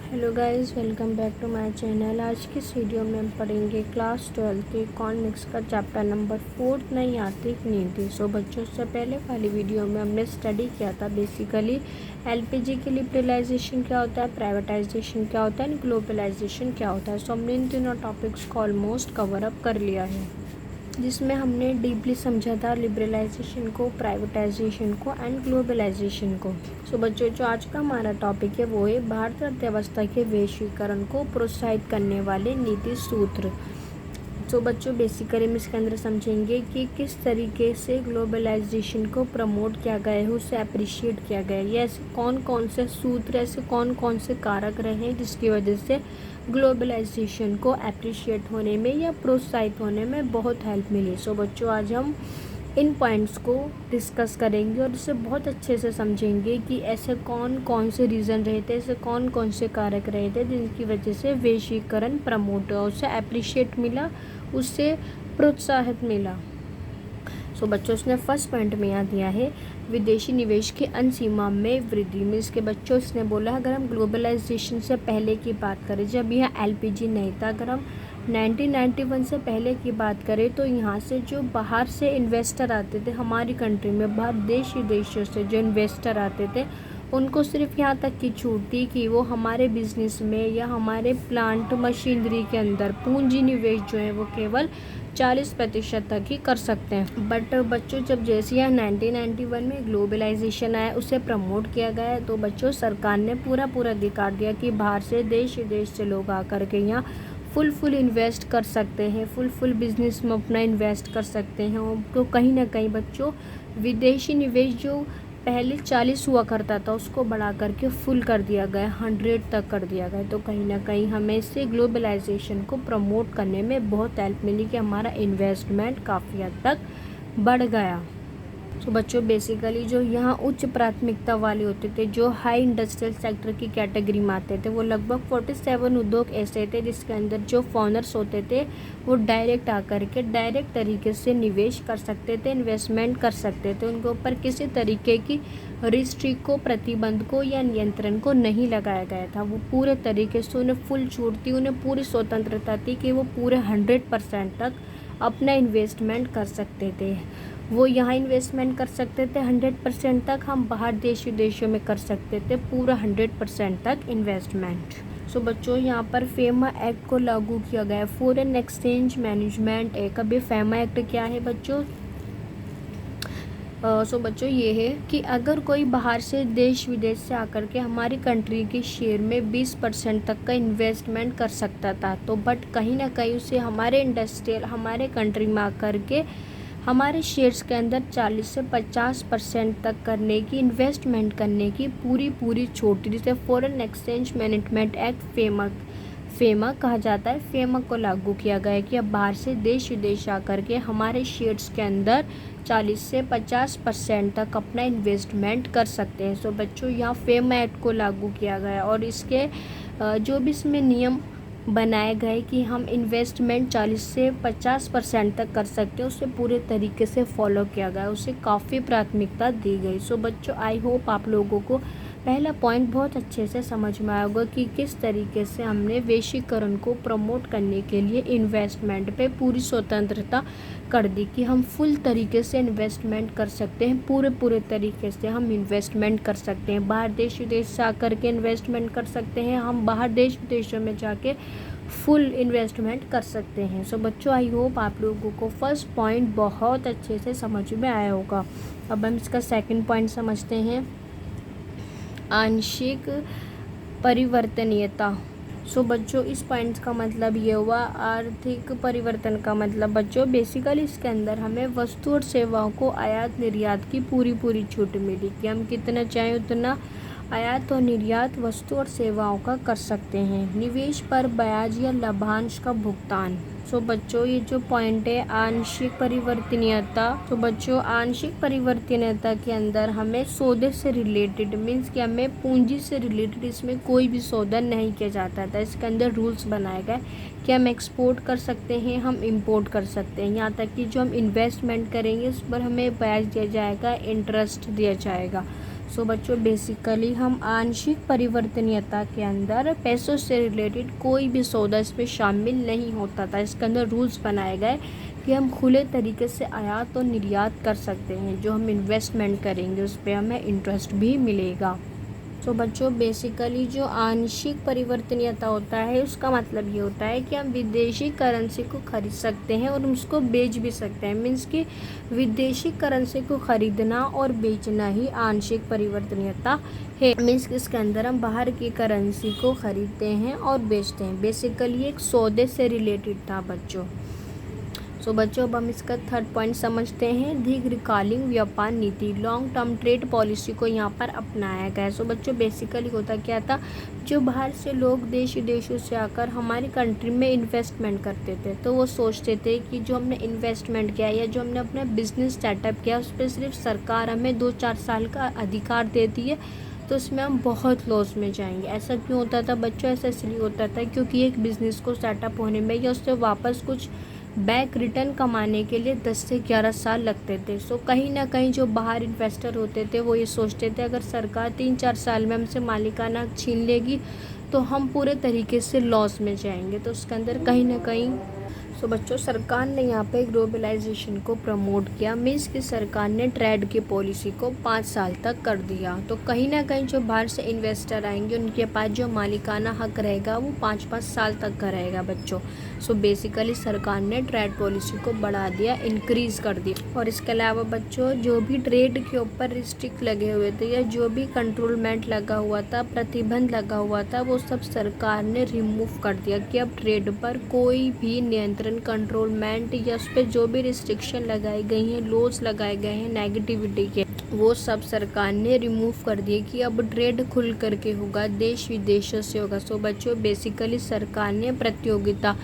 Hello guys, welcome back to my channel. आज की इस वीडियो में हम पढ़ेंगे क्लास 12 के इकोनॉमिक्स का चैप्टर नंबर 4 नई आर्थिक नीति। सो बच्चों, से पहले वाली वीडियो में हमने स्टडी किया था बेसिकली एलपीजी की लिबरलाइजेशन क्या होता है, प्राइवेटाइजेशन क्या होता है, ग्लोबलाइजेशन क्या होता है। सो हमने इन तीनों टॉपिक्स को ऑलमोस्ट कवर अप कर लिया है, जिसमें हमने डीपली समझा था लिबरलाइजेशन को, प्राइवेटाइजेशन को एंड ग्लोबलाइजेशन को। सो बच्चों, जो आज का हमारा टॉपिक है वो है भारतीय अर्थव्यवस्था के वैश्वीकरण को प्रोत्साहित करने वाले नीति सूत्र। सो बच्चों, बेसिकली हम इसके अंदर समझेंगे कि किस तरीके से ग्लोबलाइजेशन को प्रमोट किया गया है, उसे अप्रिशिएट किया गया है, या ऐसे कौन कौन से सूत्र, ऐसे कौन कौन से कारक रहे हैं जिसकी वजह से ग्लोबलाइजेशन को अप्रिशिएट होने में या प्रोत्साहित होने में बहुत हेल्प मिली। सो बच्चों, आज हम इन पॉइंट्स को डिस्कस करेंगे और इसे बहुत अच्छे से समझेंगे कि ऐसे कौन कौन से रीज़न रहे थे, ऐसे कौन कौन से कारक रहे थे जिनकी वजह से वैश्वीकरण प्रमोट हुआ, उससे अप्रिशिएट मिला, उससे प्रोत्साहित मिला। सो बच्चों, उसने फर्स्ट पॉइंट में यहाँ दिया है विदेशी निवेश की अनसीमा में वृद्धि। मीन्स के बच्चों, इसने बोला अगर हम ग्लोबलाइजेशन से पहले की बात करें, जब यह एलपीजी नहीं था, अगर हम 1991 से पहले की बात करें तो यहाँ से जो बाहर से इन्वेस्टर आते थे हमारी कंट्री में, बाहर देश विदेशों से जो इन्वेस्टर आते थे, उनको सिर्फ यहाँ तक की छूट थी कि वो हमारे बिजनेस में या हमारे प्लांट मशीनरी के अंदर पूंजी निवेश जो है वो केवल 40% तक ही कर सकते हैं। बट बच्चों, जब जैसे यह 1991 में ग्लोबलाइजेशन आया, उसे प्रमोट किया गया है, तो बच्चों सरकार ने पूरा अधिकार दिया कि बाहर से देश विदेश से लोग आकर के यहाँ फुल इन्वेस्ट कर सकते हैं, फुल बिजनेस में अपना इन्वेस्ट कर सकते हैं। तो कहीं ना कहीं बच्चों, विदेशी निवेश जो पहले 40 हुआ करता था उसको बढ़ा करके फुल कर दिया गया, 100 तक कर दिया गया। तो कहीं ना कहीं हमें इससे ग्लोबलाइजेशन को प्रमोट करने में बहुत हेल्प मिली कि हमारा इन्वेस्टमेंट काफ़ी हद तक बढ़ गया। तो बच्चों, बेसिकली जो यहाँ उच्च प्राथमिकता वाले होते थे, जो हाई इंडस्ट्रियल सेक्टर की कैटेगरी में आते थे, वो लगभग 47 उद्योग ऐसे थे जिसके अंदर जो फॉनर्स होते थे वो डायरेक्ट आकर के डायरेक्ट तरीके से निवेश कर सकते थे, इन्वेस्टमेंट कर सकते थे। उनके ऊपर किसी तरीके की रिस्ट्रिक्ट को, प्रतिबंध को या नियंत्रण को नहीं लगाया गया था। वो पूरे तरीके से उन्हें फुल छूट थी, उन्हें पूरी स्वतंत्रता थी कि वो पूरे 100% तक अपना इन्वेस्टमेंट कर सकते थे। वो यहाँ इन्वेस्टमेंट कर सकते थे 100% तक, हम बाहर देश विदेशों में कर सकते थे पूरा 100% तक इन्वेस्टमेंट। सो बच्चों, यहाँ पर फेमा एक्ट को लागू किया गया, फॉरेन एक्सचेंज मैनेजमेंट एक्ट। अब ये फेमा एक्ट क्या है बच्चों? सो बच्चों, ये है कि अगर कोई बाहर से देश विदेश से आकर के हमारी कंट्री के शेयर में 20% तक का इन्वेस्टमेंट कर सकता था, तो बट कहीं ना कहीं उसे हमारे इंडस्ट्रियल, हमारे कंट्री में आकर के हमारे शेयर्स के अंदर 40 से 50% तक करने की, इन्वेस्टमेंट करने की पूरी छूट, जिसे foreign exchange management act FEMA कहा जाता है। फेमा को लागू किया गया है कि अब बाहर से देश विदेश आकर के हमारे शेयर्स के अंदर 40 से 50% तक अपना इन्वेस्टमेंट कर सकते हैं। सो बच्चों, यहाँ फेमा एक्ट को लागू किया गया और इसके जो भी इसमें नियम बनाए गए कि हम इन्वेस्टमेंट 40 से 50% तक कर सकते हैं, उसे पूरे तरीके से फॉलो किया गया, उसे काफ़ी प्राथमिकता दी गई। सो बच्चों, आई होप आप लोगों को पहला पॉइंट बहुत अच्छे से समझ में आया होगा कि किस तरीके से हमने वैश्वीकरण को प्रमोट करने के लिए इन्वेस्टमेंट पे पूरी स्वतंत्रता कर दी कि हम फुल तरीके से इन्वेस्टमेंट कर सकते हैं, पूरे तरीके से हम इन्वेस्टमेंट कर सकते हैं, बाहर देश विदेश से आकर के इन्वेस्टमेंट कर सकते हैं, हम बाहर देश विदेशों में जाके फुल इन्वेस्टमेंट कर सकते हैं। सो बच्चों, आई होप आप लोगों को फर्स्ट पॉइंट बहुत अच्छे से समझ में आया होगा। अब हम इसका सेकंड पॉइंट समझते हैं, आंशिक परिवर्तनीयता। सो बच्चों, इस पॉइंट का मतलब ये हुआ, आर्थिक परिवर्तन का मतलब बच्चों बेसिकली इसके अंदर हमें वस्तु और सेवाओं को आयात निर्यात की पूरी छूट मिली कि हम कितना चाहें उतना आयात और निर्यात वस्तु और सेवाओं का कर सकते हैं। निवेश पर ब्याज या लाभांश का भुगतान। सो बच्चों, ये जो पॉइंट है आंशिक परिवर्तनीयता, तो बच्चों आंशिक परिवर्तनीयता के अंदर हमें सौदे से रिलेटेड, मीन्स कि हमें पूंजी से रिलेटेड इसमें कोई भी सौदा नहीं किया जाता था। इसके अंदर रूल्स बनाए गए कि हम एक्सपोर्ट कर सकते हैं, हम इंपोर्ट कर सकते हैं, यहाँ तक कि जो हम इन्वेस्टमेंट करेंगे उस पर हमें ब्याज दिया जाएगा, इंटरेस्ट दिया जाएगा। सो बच्चों बेसिकली हम आंशिक परिवर्तनीयता के अंदर पैसों से रिलेटेड कोई भी सौदा इसमें शामिल नहीं होता था। इसके अंदर रूल्स बनाए गए कि हम खुले तरीके से आयात और निर्यात कर सकते हैं। जो हम इन्वेस्टमेंट करेंगे उस पर हमें इंटरेस्ट भी मिलेगा। तो बच्चों बेसिकली जो आंशिक परिवर्तनीयता होता है उसका मतलब ये होता है कि हम विदेशी करेंसी को खरीद सकते हैं और उसको बेच भी सकते हैं। मीन्स कि विदेशी करेंसी को खरीदना और बेचना ही आंशिक परिवर्तनीयता है। मीन्स कि इसके अंदर हम बाहर की करेंसी को खरीदते हैं और बेचते हैं। बेसिकली एक सौदे से रिलेटेड था बच्चों। सो बच्चों अब हम इसका थर्ड पॉइंट समझते हैं। दीर्घकालीन व्यापार नीति, लॉन्ग टर्म ट्रेड पॉलिसी को यहाँ पर अपनाया गया है। सो बच्चों बेसिकली होता क्या था, जो बाहर से लोग देश विदेशों से आकर हमारी कंट्री में इन्वेस्टमेंट करते थे तो वो सोचते थे कि जो हमने इन्वेस्टमेंट किया या जो हमने अपना बिजनेस स्टार्टअप किया उस पर सिर्फ सरकार हमें 2-4 साल का अधिकार देती है, तो उसमें हम बहुत लॉस में जाएंगे। ऐसा क्यों होता था बच्चों? ऐसा इसलिए होता था क्योंकि एक बिज़नेस को स्टार्टअप होने में या उससे वापस कुछ बैक रिटर्न कमाने के लिए 10 से 11 साल लगते थे। सो कहीं ना कहीं जो बाहर इन्वेस्टर होते थे वो ये सोचते थे अगर सरकार 3-4 साल में हमसे मालिकाना छीन लेगी तो हम पूरे तरीके से लॉस में जाएंगे। तो उसके अंदर कहीं ना कहीं सो बच्चों सरकार ने यहाँ पे ग्लोबलाइजेशन को प्रमोट किया। मीन्स कि सरकार ने ट्रेड की पॉलिसी को 5 साल तक कर दिया। तो कहीं ना कहीं जो बाहर से इन्वेस्टर आएंगे उनके पास जो मालिकाना हक रहेगा वो 5-5 साल तक का रहेगा बच्चों। सो बेसिकली सरकार ने ट्रेड पॉलिसी को बढ़ा दिया, इंक्रीज़ कर दिया। और इसके अलावा बच्चों जो भी ट्रेड के ऊपर रिस्ट्रिक्ट लगे हुए थे या जो भी कंट्रोलमेंट लगा हुआ था, प्रतिबंध लगा हुआ था, वो सब सरकार ने रिमूव कर दिया कि अब ट्रेड पर कोई भी नियंत्रण, कंट्रोलमेंट या उस पर जो भी रिस्ट्रिक्शन लगाई गई हैं, लॉस लगाए गए हैं नेगेटिविटी के, वो सब सरकार ने रिमूव कर दिए कि अब ट्रेड खुल करके होगा, देश विदेशों से होगा। सो बच्चों बेसिकली सरकार ने प्रतियोगिता,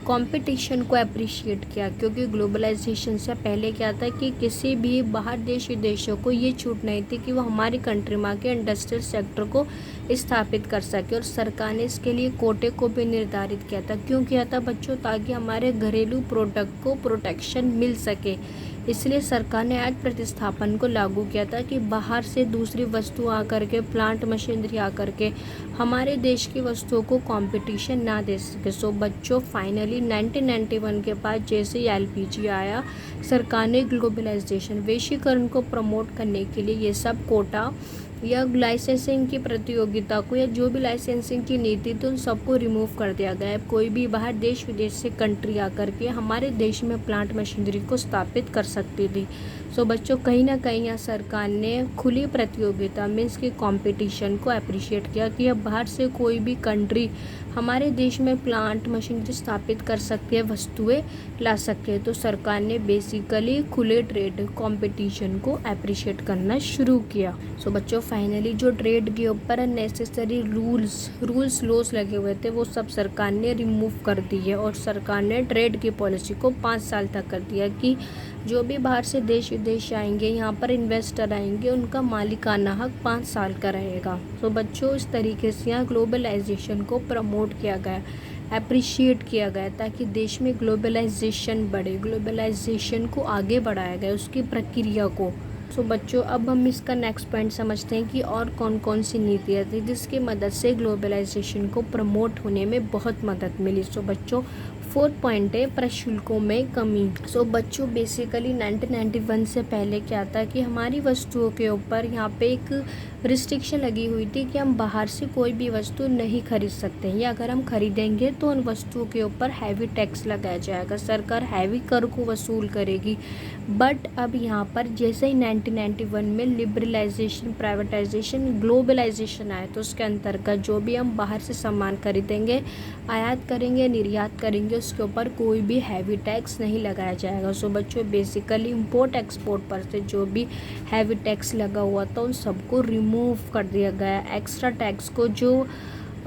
कंपटीशन को अप्रिशिएट किया क्योंकि ग्लोबलाइजेशन से पहले क्या था कि किसी भी बाहर देश विदेशों को ये छूट नहीं थी कि वो हमारी कंट्री में के इंडस्ट्रियल सेक्टर को स्थापित कर सके। और सरकार ने इसके लिए कोटे को भी निर्धारित किया था। क्यों किया था बच्चों? ताकि हमारे घरेलू प्रोडक्ट को प्रोटेक्शन मिल सके। इसलिए सरकार ने आयात प्रतिस्थापन को लागू किया था कि बाहर से दूसरी वस्तु आकर के, प्लांट मशीनरी आकर के हमारे देश की वस्तुओं को कंपटीशन ना दे सके। सो बच्चों फाइनली 1991 के बाद जैसे ही एलपीजी आया, सरकार ने ग्लोबलाइजेशन, वैश्वीकरण को प्रमोट करने के लिए ये सब कोटा या लाइसेंसिंग की प्रतियोगिता को या जो भी लाइसेंसिंग की नीति थी उन सबको रिमूव कर दिया गया है। कोई भी बाहर देश विदेश से कंट्री आकर के हमारे देश में प्लांट मशीनरी को स्थापित कर सकती थी। सो बच्चों कहीं ना कहीं यहाँ सरकार ने खुली प्रतियोगिता मीन्स की कंपटीशन को अप्रिशिएट किया कि अब बाहर से कोई भी कंट्री हमारे देश में प्लांट मशीनरी स्थापित कर सकती है, वस्तुएं ला सकती है। तो सरकार ने बेसिकली खुले ट्रेड कंपटीशन को अप्रिशिएट करना शुरू किया। सो बच्चों फाइनली जो ट्रेड के ऊपर नेसेसरी रूल्स लॉस लगे हुए थे वो सब सरकार ने रिमूव कर दिए और सरकार ने ट्रेड की पॉलिसी को 5 साल तक कर दिया कि जो भी बाहर से देश विदेश आएंगे, यहाँ पर इन्वेस्टर आएंगे, उनका मालिकाना हक 5 साल का रहेगा। तो बच्चों इस तरीके से यहाँ ग्लोबलाइजेशन को प्रमोट किया गया, अप्रिशिएट किया गया ताकि देश में ग्लोबलाइजेशन बढ़े, ग्लोबलाइजेशन को आगे बढ़ाया गया, उसकी प्रक्रिया को। सो बच्चों अब हम इसका नेक्स्ट पॉइंट समझते हैं कि और कौन कौन सी नीतियाँ थी जिसकी मदद से ग्लोबलाइजेशन को प्रमोट होने में बहुत मदद मिली। सो बच्चों 4th पॉइंट है प्रशुल्कों में कमी। सो बच्चों बेसिकली 1991 से पहले क्या था कि हमारी वस्तुओं के ऊपर यहाँ पे एक रिस्ट्रिक्शन लगी हुई थी कि हम बाहर से कोई भी वस्तु नहीं खरीद सकते हैं या अगर हम खरीदेंगे तो उन वस्तुओं के ऊपर हैवी टैक्स लगाया जाएगा, सरकार हैवी कर को वसूल करेगी। बट अब यहाँ पर जैसे ही 1991 में लिबरलाइजेशन, प्राइवेटाइजेशन, ग्लोबलाइजेशन आया तो उसके अंतर्गत जो भी हम बाहर से सामान खरीदेंगे, आयात करेंगे, निर्यात करेंगे, उसके ऊपर कोई भी हैवी टैक्स नहीं लगाया जाएगा। सो बच्चों बेसिकली इंपोर्ट एक्सपोर्ट पर से जो भी हैवी टैक्स लगा हुआ था उन सबको रिमूव कर दिया गया। एक्स्ट्रा टैक्स को जो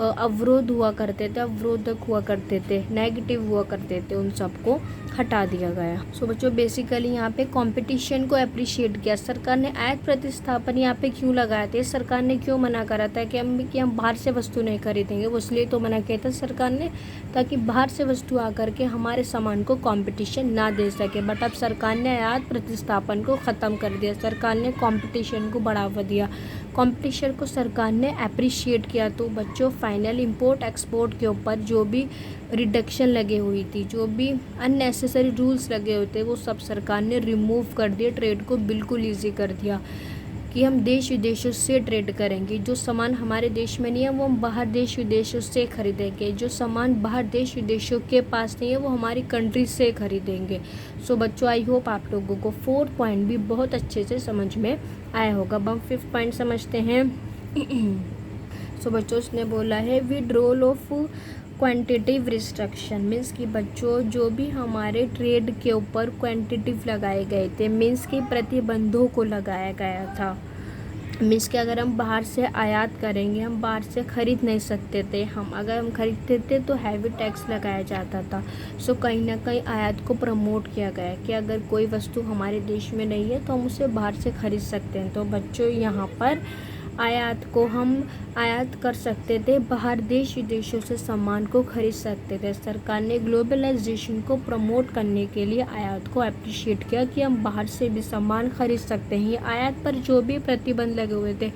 अवरोध हुआ करते थे, अवरोधक हुआ करते थे, नेगेटिव हुआ करते थे, उन सबको हटा दिया गया। सो बच्चों बेसिकली यहाँ पे कंपटीशन को अप्रिशिएट किया। सरकार ने आयात प्रतिस्थापन यहाँ पे क्यों लगाया था, सरकार ने क्यों मना करा था कि हम बाहर से वस्तु नहीं खरीदेंगे, वो इसलिए तो मना किया था सरकार ने ताकि बाहर से वस्तु आकर के हमारे सामान को कंपटीशन ना दे सके। बट अब सरकार ने आयात प्रतिस्थापन को ख़त्म कर दिया, सरकार ने कंपटीशन को बढ़ावा दिया। कंपटीशन को सरकार ने अप्रिशिएट किया। तो बच्चों फाइनल इंपोर्ट एक्सपोर्ट के ऊपर जो भी रिडक्शन लगे हुई थी, जो भी अननेसेसरी रूल्स लगे हुए थे, वो सब सरकार ने रिमूव कर दिए। ट्रेड को बिल्कुल ईजी कर दिया कि हम देश विदेशों से ट्रेड करेंगे। जो सामान हमारे देश में नहीं है वो हम बाहर देश विदेशों से खरीदेंगे। जो सामान बाहर देश विदेशों के पास नहीं है वो हमारी कंट्री से खरीदेंगे। सो बच्चों आई होप आप लोगों को 4th पॉइंट भी बहुत अच्छे से समझ में आया होगा। अब हम 5th पॉइंट समझते हैं। सो बच्चों उसने बोला है withdrawal of quantitative restriction, means कि बच्चों जो भी हमारे ट्रेड के ऊपर क्वांटिटिव लगाए गए थे, मीन्स कि प्रतिबंधों को लगाया गया था। मीन्स कि अगर हम बाहर से आयात करेंगे, हम बाहर से ख़रीद नहीं सकते थे। अगर हम खरीदते थे तो हैवी टैक्स लगाया जाता था। सो कहीं ना कहीं आयात को प्रमोट किया गया कि अगर कोई वस्तु हमारे देश में नहीं है तो हम उसे बाहर से खरीद सकते हैं। तो बच्चों यहाँ पर आयात को हम आयात कर सकते थे, बाहर देश विदेशों से सामान को खरीद सकते थे। सरकार ने ग्लोबलाइजेशन को प्रमोट करने के लिए आयात को अप्रिशिएट किया कि हम बाहर से भी सामान खरीद सकते हैं। आयात पर जो भी प्रतिबंध लगे हुए थे,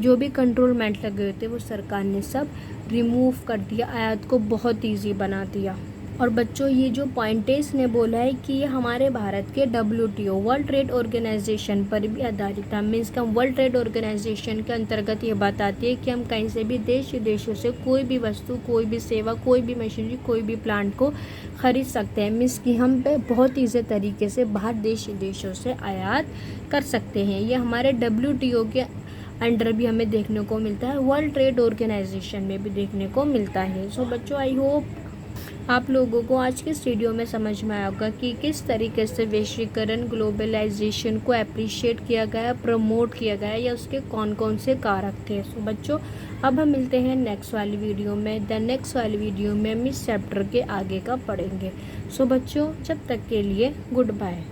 जो भी कंट्रोलमेंट लगे हुए थे, वो सरकार ने सब रिमूव कर दिया, आयात को बहुत ईजी बना दिया। और बच्चों ये जो पॉइंटेस ने बोला है कि ये हमारे भारत के WTO वर्ल्ड ट्रेड ऑर्गेनाइजेशन पर भी आधारित था। मीन्स कि हम वर्ल्ड ट्रेड ऑर्गेनाइजेशन के अंतर्गत ये बात आती है कि हम कहीं से भी देश विदेशों से कोई भी वस्तु, कोई भी सेवा, कोई भी मशीनरी, कोई भी प्लांट को खरीद सकते हैं। मीन्स कि हम पे बहुत ईजी तरीके से बाहर देश विदेशों से आयात कर सकते हैं। ये हमारे WTO के अंडर भी हमें देखने को मिलता है, वर्ल्ड ट्रेड ऑर्गेनाइजेशन में भी देखने को मिलता है। सो बच्चों आई होप आप लोगों को आज के इस वीडियो में समझ में आया होगा कि किस तरीके से वैश्वीकरण, ग्लोबलाइजेशन को अप्रिशिएट किया गया, प्रमोट किया गया, या उसके कौन कौन से कारक थे। सो बच्चों अब हम मिलते हैं नेक्स्ट वाली वीडियो में। नेक्स्ट वाली वीडियो में हम इस चैप्टर के आगे का पढ़ेंगे। सो बच्चों जब तक के लिए गुड बाय।